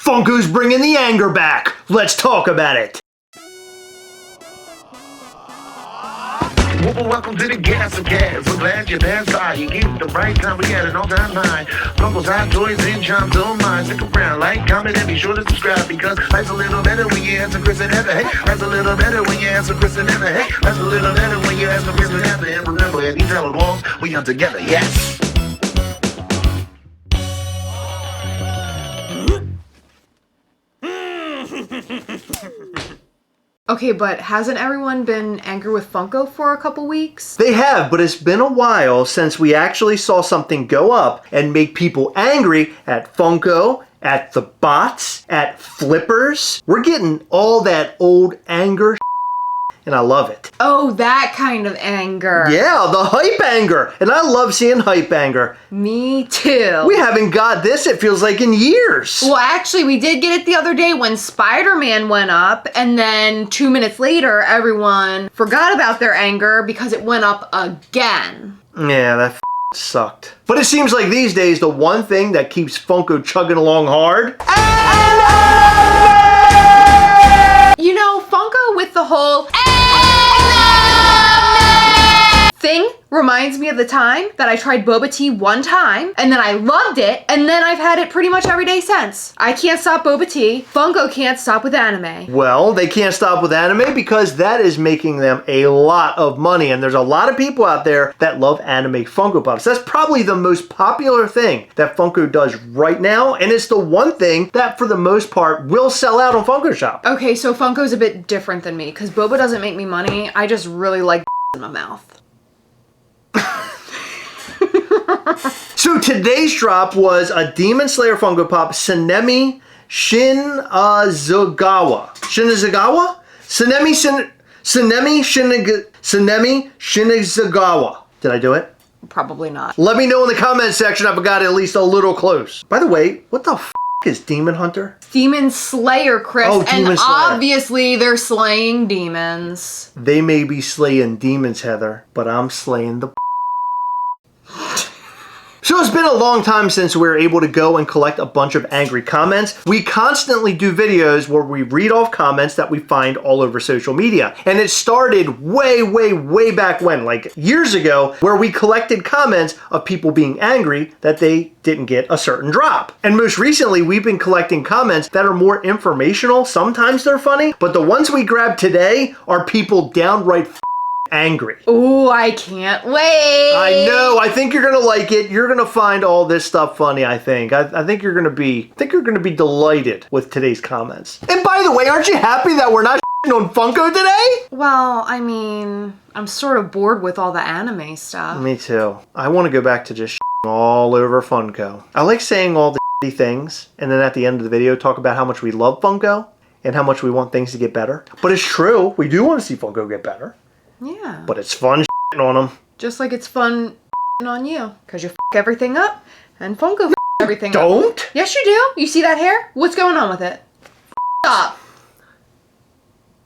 Funko's bringing the anger back. Let's talk about it. Welcome to the Gastlecast. We're glad you're there. You get the right time. We had an all-time high. Funko's hot toys and charms don't mind. Stick around, like, comment, and be sure to subscribe because life's a little better when you answer Chris and Heather. Hey, life's a little better when you answer Chris and Heather. Hey, life's a little better when you answer Chris and Heather. And remember, if you tell along, we are together. Yes. Okay, but hasn't everyone been angry with Funko for a couple weeks? They have, but it's been a while since we actually saw something go up and make people angry at Funko, at the bots, at flippers. We're getting all that old anger and I love it. Oh, that kind of anger. Yeah, the hype anger. And I love seeing hype anger. Me too. We haven't got this, it feels like, in years. Well, actually, we did get it the other day when Spider-Man went up, and then 2 minutes later, everyone forgot about their anger because it went up again. Yeah, that sucked. But it seems like these days, the one thing that keeps Funko chugging along hard... You know, Funko with the whole thing reminds me of the time that I tried boba tea one time, and then I loved it, and then I've had it pretty much every day since. I can't stop boba tea. Funko can't stop with anime. Well, they can't stop with anime because that is making them a lot of money, and there's a lot of people out there that love anime Funko Pops. That's probably the most popular thing that Funko does right now, and it's the one thing that, for the most part, will sell out on Funko Shop. Okay, so Funko's a bit different than me, because boba doesn't make me money. I just really like in my mouth. So today's drop was a Demon Slayer Funko Pop, Sanemi Shinazugawa. Sanemi Shinazugawa. Did I do it? Probably not. Let me know in the comment section if I got at least a little close. By the way, what the f is Demon Hunter? Demon Slayer, Chris. Oh, Demon and Slayer. Obviously they're slaying demons. They may be slaying demons, Heather, but I'm slaying the So it's been a long time since we were able to go and collect a bunch of angry comments. We constantly do videos where we read off comments that we find all over social media. And it started way back when, like years ago, where we collected comments of people being angry that they didn't get a certain drop. And most recently, we've been collecting comments that are more informational. Sometimes they're funny, but the ones we grabbed today are people downright angry. Ooh, I can't wait. I know. I think you're gonna like it. You're gonna find all this stuff funny. I think you're gonna be delighted with today's comments. And by the way, aren't you happy that we're not on Funko today? Well, I mean, I'm sort of bored with all the anime stuff. Me too. I want to go back to just all over Funko. I like saying all the things, and then at the end of the video, talk about how much we love Funko and how much we want things to get better. But it's true. We do want to see Funko get better. Yeah. But it's fun on them. Just like it's fun on you. Because you everything up, and Funko everything up. Don't? Yes, you do. You see that hair? What's going on with it? Stop.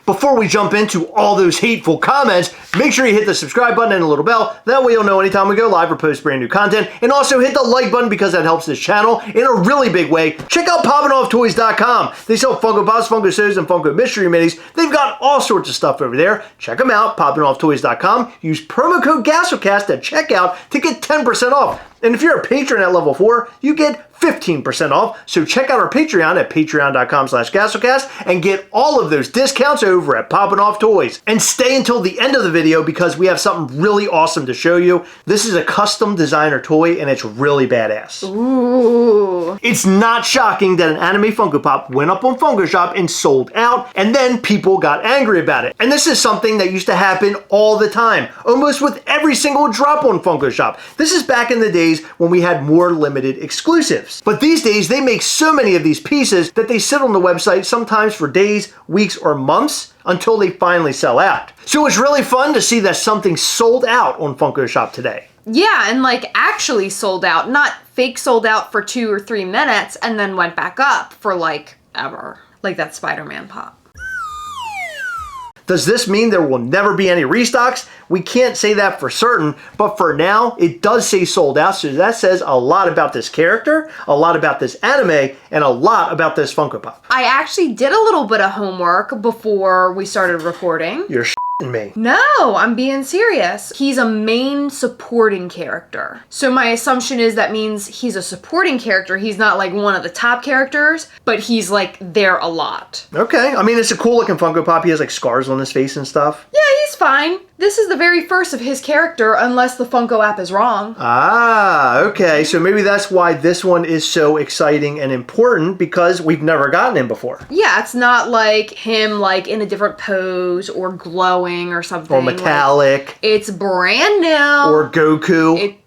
Before we jump into all those hateful comments, make sure you hit the subscribe button and the little bell. That way you'll know anytime we go live or post brand new content. And also hit the like button because that helps this channel in a really big way. Check out PoppinOffToys.com. They sell Funko Pops, Funko So's, and Funko Mystery Minis. They've got all sorts of stuff over there. Check them out, PoppinOffToys.com. Use promo code Gastlecast at checkout to get 10% off. And if you're a patron at level 4, you get 15% off. So check out our Patreon at patreon.com/Gastlecast and get all of those discounts over at Poppin' Off Toys. And stay until the end of the video because we have something really awesome to show you. This is a custom designer toy and it's really badass. Ooh. It's not shocking that an anime Funko Pop went up on Funko Shop and sold out, and then people got angry about it. And this is something that used to happen all the time, almost with every single drop on Funko Shop. This is back in the days when we had more limited exclusives. But these days, they make so many of these pieces that they sit on the website sometimes for days, weeks, or months until they finally sell out. So it's really fun to see that something sold out on Funko Shop today. Yeah, and like actually sold out, not fake sold out for 2 or 3 minutes and then went back up for like ever. Like that Spider-Man pop. Does this mean there will never be any restocks? We can't say that for certain, but for now, it does say sold out, so that says a lot about this character, a lot about this anime, and a lot about this Funko Pop. I actually did a little bit of homework before we started recording. You're shitting me. No, I'm being serious. He's a main supporting character. So my assumption is that means he's a supporting character. He's not like one of the top characters, but he's like there a lot. Okay, I mean, it's a cool looking Funko Pop. He has like scars on his face and stuff. Yeah, he's fine. This is the very first of his character, unless the Funko app is wrong. Ah, okay. So maybe that's why this one is so exciting and important, because we've never gotten him before. Yeah, it's not like him like in a different pose or glowing or something. Or metallic. Like, it's brand new. Or Goku.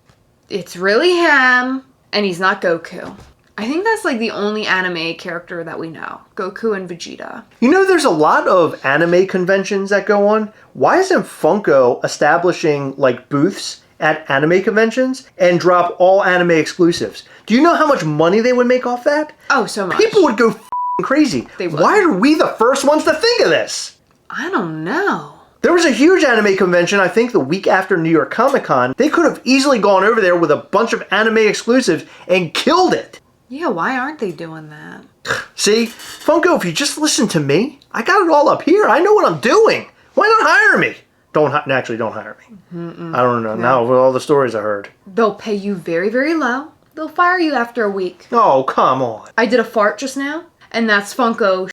It's really him, and he's not Goku. I think that's like the only anime character that we know. Goku and Vegeta. You know, there's a lot of anime conventions that go on. Why isn't Funko establishing like booths at anime conventions and drop all anime exclusives? Do you know how much money they would make off that? Oh, so much. People would go crazy. They would. Why are we the first ones to think of this? I don't know. There was a huge anime convention, I think the week after New York Comic Con. They could have easily gone over there with a bunch of anime exclusives and killed it. Yeah, why aren't they doing that? See, Funko, if you just listen to me, I got it all up here. I know what I'm doing. Why not hire me? Don't hire me. I don't know. Now, with all the stories I heard. They'll pay you very, very low. They'll fire you after a week. Oh, come on. I did a fart just now, and that's Funko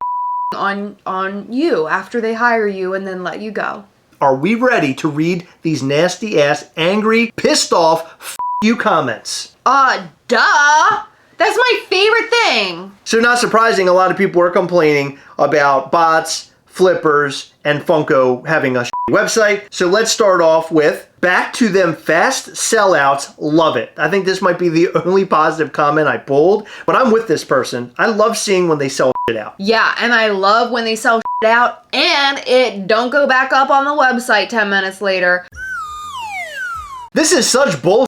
on you after they hire you and then let you go. Are we ready to read these nasty ass, angry, pissed off, you comments? Duh! That's my favorite thing! So not surprising, a lot of people are complaining about bots, flippers, and Funko having a website. So let's start off with, back to them fast sellouts, love it. I think this might be the only positive comment I pulled, but I'm with this person. I love seeing when they sell shit out. Yeah, and I love when they sell shit out and it don't go back up on the website 10 minutes later. This is such bullshit.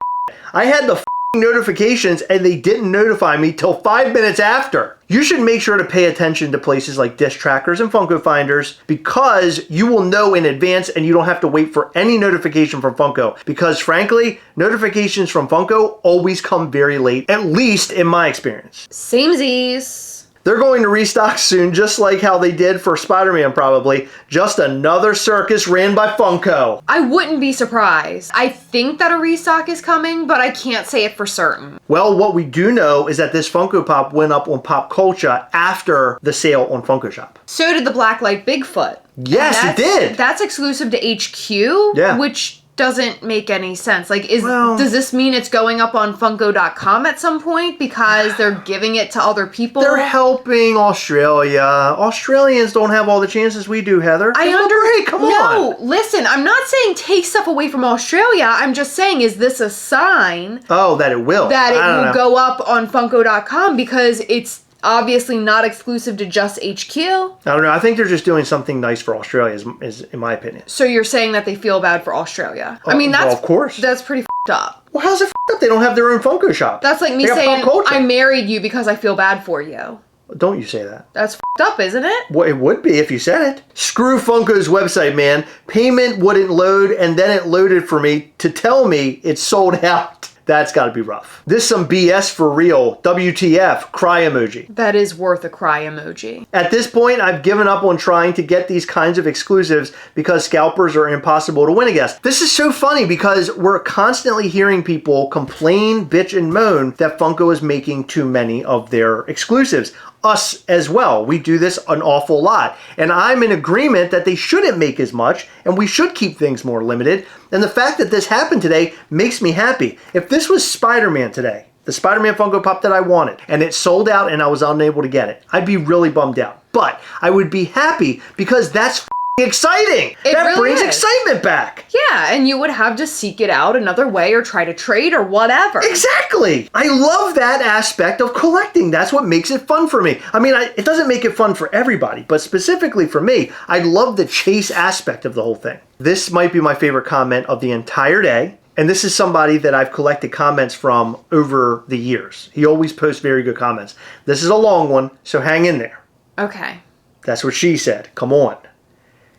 I had the notifications and they didn't notify me till 5 minutes after. You should make sure to pay attention to places like Dish Trackers and Funko Finders, because you will know in advance and you don't have to wait for any notification from Funko, because frankly, notifications from Funko always come very late, at least in my experience. Samesies. They're going to restock soon, just like how they did for Spider-Man probably. Just another circus ran by Funko. I wouldn't be surprised. I think that a restock is coming, but I can't say it for certain. Well, what we do know is that this Funko Pop went up on Pop Culture after the sale on Funko Shop. So did the Blacklight Bigfoot. Yes, it did. That's exclusive to HQ, Yeah. which doesn't make any sense. Like, does this mean it's going up on Funko.com at some point because they're giving it to other people? They're helping Australia. Australians don't have all the chances we do, Heather. Come on. No, listen, I'm not saying take stuff away from Australia. I'm just saying, is this a sign Oh, that it will. that it I don't will know. go up on Funko.com because it's obviously not exclusive to just HQ? I don't know. I think they're just doing something nice for Australia, is in my opinion. So you're saying that they feel bad for Australia? I mean, that's well, of course. That's pretty f***ed up. Well, how's it up? They don't have their own Funko shop. That's like me They got saying, Pop Culture. I married you because I feel bad for you. Don't you say that. That's f***ed up, isn't it? Well, it would be if you said it. Screw Funko's website, man. Payment wouldn't load, and then it loaded for me to tell me it's sold out. That's got to be rough. This some BS for real. WTF, cry emoji. That is worth a cry emoji. At this point, I've given up on trying to get these kinds of exclusives because scalpers are impossible to win against. This is so funny because we're constantly hearing people complain, bitch, and moan that Funko is making too many of their exclusives. Us as well. We do this an awful lot. And I'm in agreement that they shouldn't make as much and we should keep things more limited. And the fact that this happened today makes me happy. If this was Spider-Man today, the Spider-Man Funko Pop that I wanted, and it sold out and I was unable to get it, I'd be really bummed out. But I would be happy because that's exciting. That really brings is. excitement back. Yeah, and you would have to seek it out another way or try to trade or whatever. Exactly. I love that aspect of collecting. That's what makes it fun for me. I mean, it doesn't make it fun for everybody, but specifically for me, I love the chase aspect of the whole thing. This might be my favorite comment of the entire day. And this is somebody that I've collected comments from over the years. He always posts very good comments. This is a long one, so hang in there. Okay. That's what she said. Come on.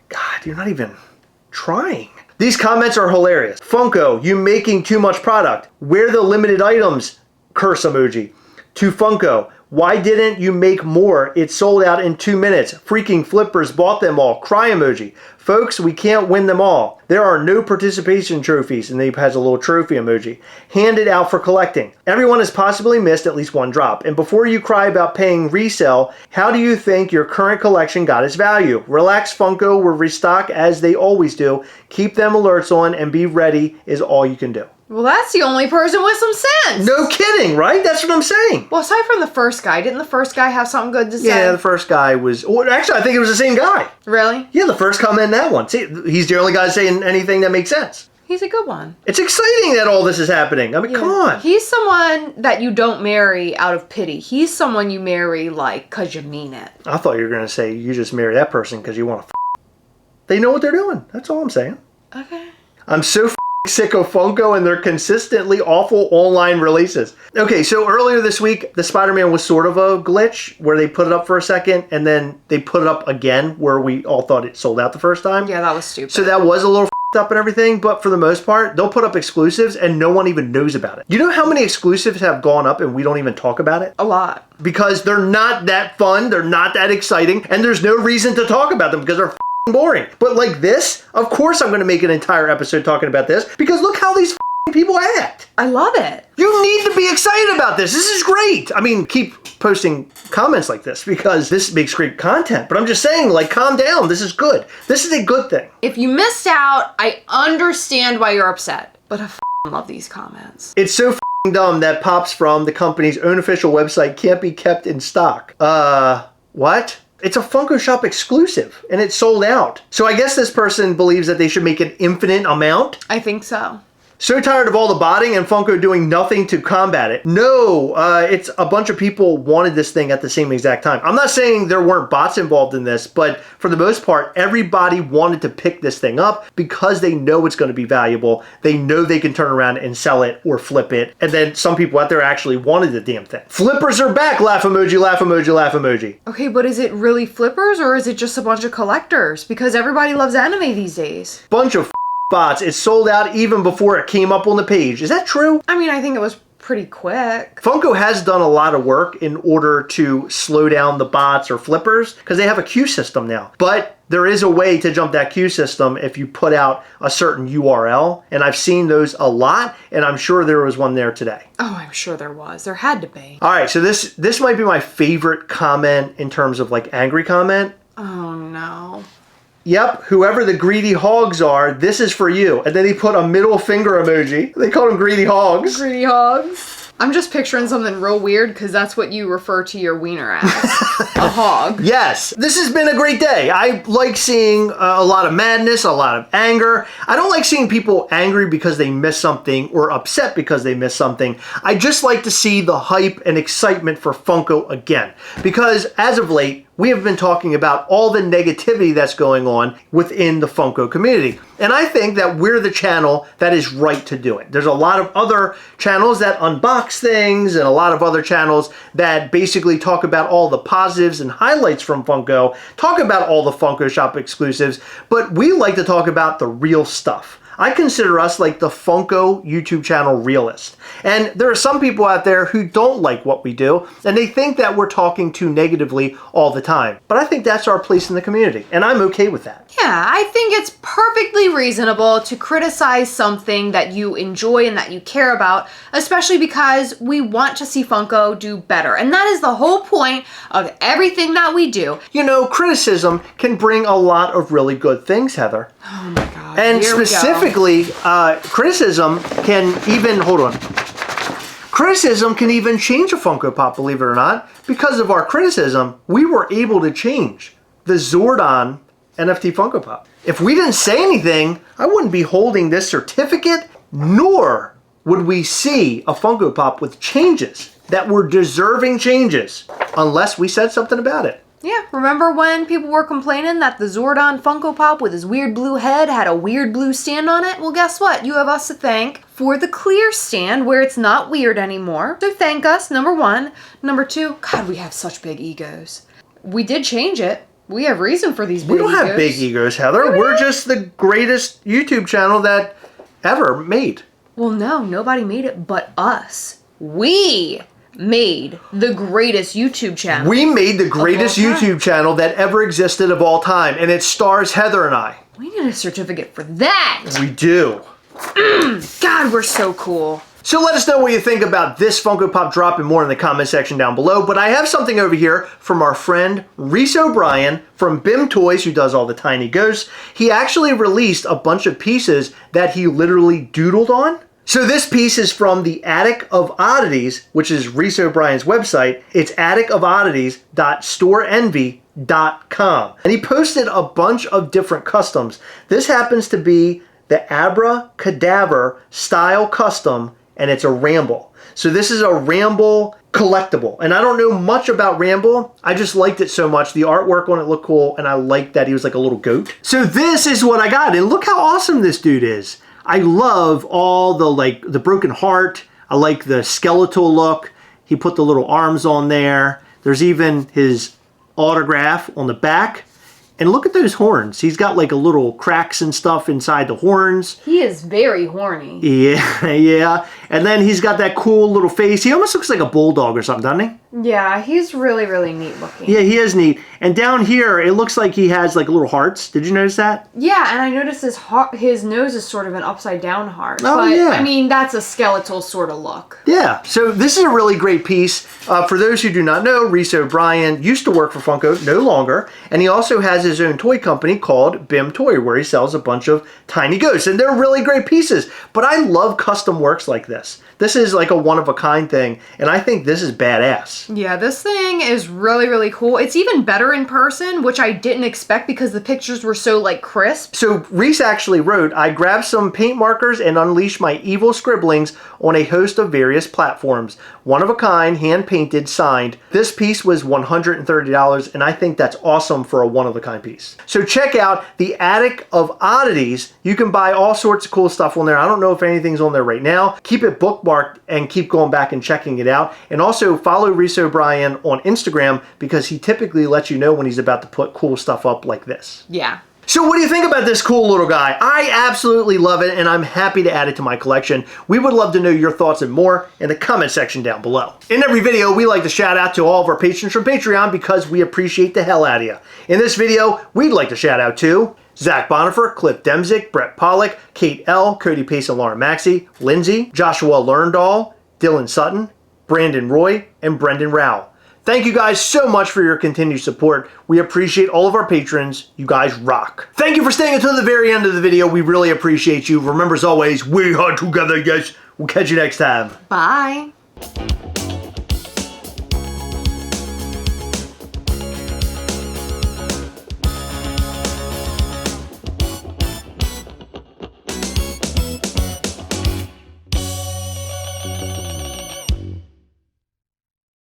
God, You're not even trying. These comments are hilarious. Funko, you making too much product. Where the limited items? Curse emoji. To Funko, why didn't you make more? It sold out in 2 minutes. Freaking flippers bought them all. Cry emoji. Folks, we can't win them all. There are no participation trophies. And then he has a little trophy emoji. Handed out for collecting. Everyone has possibly missed at least one drop. And before you cry about paying resale, how do you think your current collection got its value? Relax, Funko will restock as they always do. Keep them alerts on and be ready is all you can do. Well, that's the only person with some sense. No kidding, right? That's what I'm saying. Well, aside from the first guy, didn't the first guy have something good to say? Yeah, the first guy was... Well, actually, I think it was the same guy. Really? Yeah, the first comment in that one. See, he's the only guy saying anything that makes sense. He's a good one. It's exciting that all this is happening. I mean, come on. He's someone that you don't marry out of pity. He's someone you marry, like, because you mean it. I thought you were going to say you just marry that person because you want to They know what they're doing. That's all I'm saying. Okay. I'm so sick of Funko and their consistently awful online releases. Okay, so earlier this week, the Spider-Man was sort of a glitch where they put it up for a second and then they put it up again where we all thought it sold out the first time. Yeah, that was stupid. So that was a little up and everything, but for the most part, they'll put up exclusives and no one even knows about it. You know how many exclusives have gone up and we don't even talk about it? A lot. Because they're not that fun, they're not that exciting, and there's no reason to talk about them because they're boring. But like this, of course I'm going to make an entire episode talking about this because look how these people act. I love it. You need to be excited about this. This is great. I mean, keep posting comments like this because this makes great content. But I'm just saying, like, calm down. This is good. This is a good thing. If you missed out, I understand why you're upset. But I love these comments. It's so dumb that Pops from the company's own official website can't be kept in stock. What? It's a Funko Shop exclusive, and it's sold out. So I guess this person believes that they should make an infinite amount? I think so. So tired of all the botting and Funko doing nothing to combat it. No, it's a bunch of people wanted this thing at the same exact time. I'm not saying there weren't bots involved in this, but for the most part, everybody wanted to pick this thing up because they know it's going to be valuable. They know they can turn around and sell it or flip it. And then some people out there actually wanted the damn thing. Flippers are back! Laugh emoji, laugh emoji, laugh emoji. Okay, but is it really flippers or is it just a bunch of collectors? Because everybody loves anime these days. Bunch of bots. It sold out even before it came up on the page. Is that true? I mean, I think it was pretty quick. Funko has done a lot of work in order to slow down the bots or flippers because they have a queue system now. But there is a way to jump that queue system if you put out a certain URL. And I've seen those a lot, and I'm sure there was one there today. Oh, I'm sure there was. There had to be. All right, so this might be my favorite comment in terms of like angry comment. Oh, no. Yep, whoever the greedy hogs are, this is for you. And then he put a middle finger emoji. They called them greedy hogs. Greedy hogs. I'm just picturing something real weird because that's what you refer to your wiener as. A hog. Yes, this has been a great day. I like seeing a lot of madness, a lot of anger. I don't like seeing people angry because they miss something or upset because they miss something. I just like to see the hype and excitement for Funko again. Because as of late, we have been talking about all the negativity that's going on within the Funko community. And I think that we're the channel that is right to do it. There's a lot of other channels that unbox things and a lot of other channels that basically talk about all the positives and highlights from Funko, talk about all the Funko Shop exclusives, but we like to talk about the real stuff. I consider us like the Funko YouTube channel realist. And there are some people out there who don't like what we do, and they think that we're talking too negatively all the time. But I think that's our place in the community, and I'm okay with that. Yeah, I think it's perfectly reasonable to criticize something that you enjoy and that you care about, especially because we want to see Funko do better. And that is the whole point of everything that we do. You know, criticism can bring a lot of really good things, Heather. Oh my God. And specifically, criticism can even, criticism can even change a Funko Pop, believe it or not. Because of our criticism, we were able to change the Zordon NFT Funko Pop. If we didn't say anything, I wouldn't be holding this certificate, nor would we see a Funko Pop with changes that were deserving changes, unless we said something about it. Yeah, remember when people were complaining that the Zordon Funko Pop with his weird blue head had a weird blue stand on it? Well, guess what? You have us to thank for the clear stand where it's not weird anymore. So thank us, number one. Number two, God, we have such big egos. We did change it. We have reason for these big We don't egos. have big egos, Heather. Do we We're not? just the greatest YouTube channel that ever made. Well, no, nobody made it but us. We made the greatest YouTube channel. We made the greatest Of all time. YouTube channel that ever existed of all time, and it stars Heather and I. We need a certificate for that. We do. God, we're so cool. So let us know what you think about this Funko Pop drop and more in the comment section down below. But I have something over here from our friend Reese O'Brien from BIM Toys, who does all the tiny ghosts. He actually released a bunch of pieces that he literally doodled on. So this piece is from the Attic of Oddities, which is Reese O'Brien's website. It's atticofoddities.storeenvy.com. And he posted a bunch of different customs. This happens to be the Abra Cadaver style custom, and it's a Ramble. So this is a Ramble collectible. And I don't know much about Ramble. I just liked it so much. The artwork on it looked cool, and I liked that he was like a little goat. So this is what I got, and look how awesome this dude is. I love all the broken heart. I like the skeletal look. He put the little arms on there. There's even his autograph on the back. And look at those horns. He's got like a little cracks and stuff inside the horns. He is very horny. Yeah, yeah. And then he's got that cool little face. He almost looks like a bulldog or something, doesn't he? Yeah, he's really, really neat looking. Yeah, he is neat. And down here, it looks like he has like little hearts. Did you notice that? Yeah, and I noticed his nose is sort of an upside down heart. Oh, but, yeah. I mean, that's a skeletal sort of look. Yeah, so this is a really great piece. For those who do not know, Reese O'Brien used to work for Funko, no longer, and he also has his own toy company called BIM Toy, where he sells a bunch of tiny ghosts, and they're really great pieces. But I love custom works like this. This is like a one-of-a-kind thing, and I think this is badass. Yeah, this thing is really, really cool. It's even better in person, which I didn't expect because the pictures were so, like, crisp. So Reese actually wrote, I grabbed some paint markers and unleashed my evil scribblings on a host of various platforms. One of a kind, hand-painted, signed. This piece was $130, and I think that's awesome for a one-of-a-kind piece. So check out the Attic of Oddities. You can buy all sorts of cool stuff on there. I don't know if anything's on there right now. Keep it bookmarked and keep going back and checking it out. And also follow Reese O'Brien on Instagram because he typically lets you know when he's about to put cool stuff up like this. Yeah. So what do you think about this cool little guy? I absolutely love it, and I'm happy to add it to my collection. We would love to know your thoughts and more in the comment section down below. In every video, we like to shout out to all of our patrons from Patreon because we appreciate the hell out of you. In this video, we'd like to shout out to Zach Bonifer, Cliff Demzik, Brett Pollock, Kate L., Cody Pace and Lauren Maxey, Lindsay, Joshua Lerndall, Dylan Sutton, Brandon Roy, and Brendan Rao. Thank you guys so much for your continued support. We appreciate all of our patrons. You guys rock. Thank you for staying until the very end of the video. We really appreciate you. Remember, as always, we are together, yes. We'll catch you next time. Bye.